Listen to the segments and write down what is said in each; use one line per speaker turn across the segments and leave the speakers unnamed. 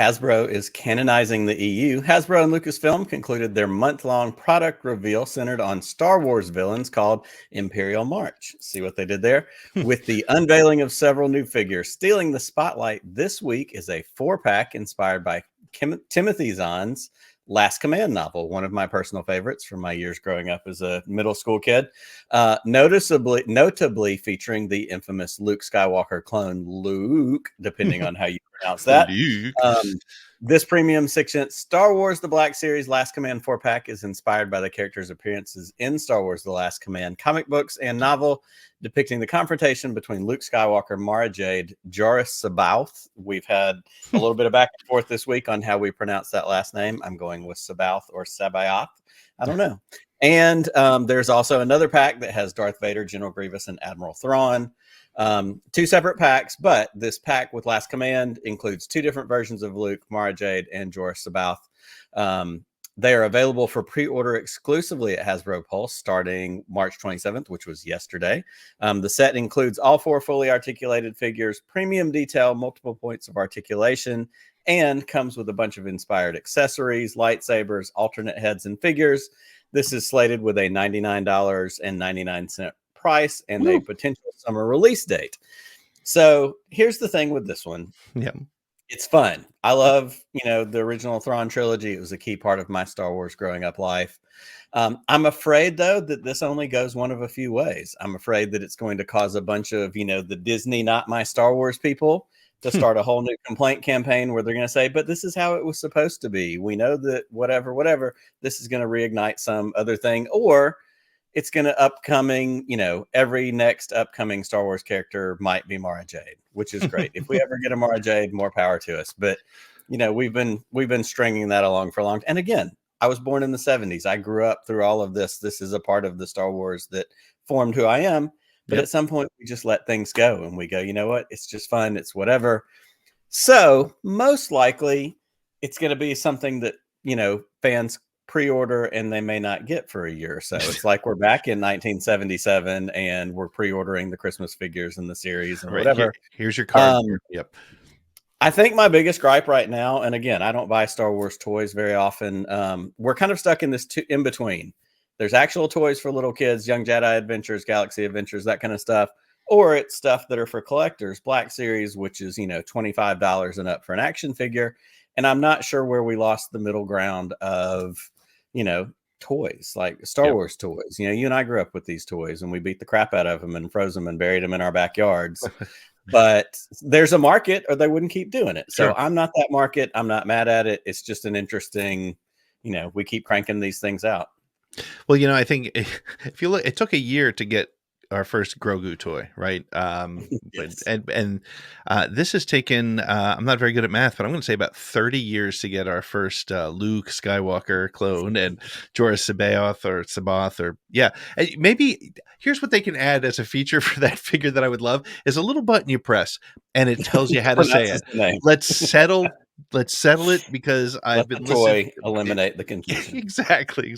Hasbro is canonizing the EU. Hasbro and Lucasfilm concluded their month-long product reveal centered on Star Wars villains called Imperial March. See what they did there? With the unveiling of several new figures. Stealing the spotlight this week is a 4-pack inspired by Timothy Zahn's Last Command novel, one of my personal favorites from my years growing up as a middle school kid, notably featuring the infamous Luke Skywalker clone Luuke, depending on how you pronounce that. This premium 6-inch Star Wars The Black Series Last Command 4-pack is inspired by the characters' appearances in Star Wars The Last Command comic books and novel, depicting the confrontation between Luke Skywalker, Mara Jade, Joruus C'baoth. We've had a little bit of back and forth this week on how we pronounce that last name. I'm going with C'baoth or C'baoth. I don't know. And there's also another pack that has Darth Vader, General Grievous, and Admiral Thrawn. 2 separate packs, but this pack with Last Command includes 2 different versions of Luke, Mara Jade, and Joruus C'baoth. They are available for pre-order exclusively at Hasbro Pulse starting March 27th, which was yesterday. The set includes all 4 fully articulated figures, premium detail, multiple points of articulation, and comes with a bunch of inspired accessories, lightsabers, alternate heads, and figures. This is slated with a $99.99 price and a potential summer release date. So here's the thing with this one. It's fun. I love, the original Thrawn trilogy. It was a key part of my Star Wars growing up life. I'm afraid, though, that this only goes one of a few ways. I'm afraid that it's going to cause a bunch of, the Disney, not my Star Wars people to start a whole new complaint campaign where they're going to say, but this is how it was supposed to be. We know that whatever, this is going to reignite some other thing, or it's going to every next upcoming Star Wars character might be Mara Jade, which is great. If we ever get a Mara Jade, more power to us. But, we've been stringing that along for a long time. And again, I was born in the 70s. I grew up through all of this. This is a part of the Star Wars that formed who I am. But at some point, we just let things go and we go, you know what? It's just fun. It's whatever. So most likely it's going to be something that, fans pre-order and they may not get for a year or so. It's like we're back in 1977 and we're pre-ordering the Christmas figures in the series and whatever.
Here's your card.
I think my biggest gripe right now, and again, I don't buy Star Wars toys very often. We're kind of stuck in this in between. There's actual toys for little kids, Young Jedi Adventures, Galaxy Adventures, that kind of stuff. Or it's stuff that are for collectors, Black Series, which is, $25 and up for an action figure. And I'm not sure where we lost the middle ground of, toys, like Star Wars toys. You and I grew up with these toys and we beat the crap out of them and froze them and buried them in our backyards. But there's a market or they wouldn't keep doing it. So I'm not that market. I'm not mad at it. It's just an interesting, we keep cranking these things out.
Well, I think if you look, it took a year to get our first Grogu toy, right?
Yes.
And this has taken, I'm not very good at math, but I'm going to say about 30 years to get our first Luke Skywalker clone and Joruus C'baoth or maybe here's what they can add as a feature for that figure that I would love is a little button you press and it tells you how to say it. Let's settle it because I've been listening.
Eliminate the confusion.
Exactly.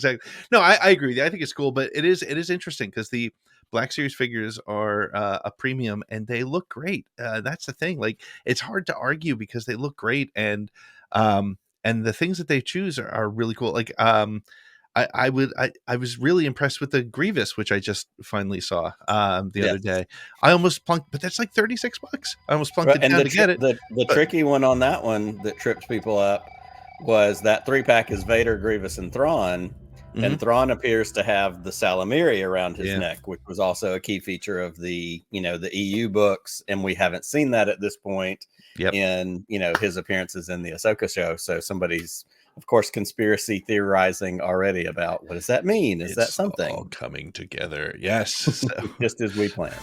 No, I agree with you. I think it's cool, but it is interesting because the Black Series figures are a premium and they look great. That's the thing. Like it's hard to argue because they look great and the things that they choose are really cool. Like I was really impressed with the Grievous, which I just finally saw the other day. I almost plunked, but that's like $36. I almost plunked it down to get it.
The tricky one on that one that trips people up was that 3-pack is Vader, Grievous, and Thrawn. And Thrawn appears to have the Salamiri around his neck, which was also a key feature of the, the EU books. And we haven't seen that at this point in, his appearances in the Ahsoka show. So somebody's, of course, conspiracy theorizing already about what does that mean? Is that something?
All coming together. Yes.
Just as we planned.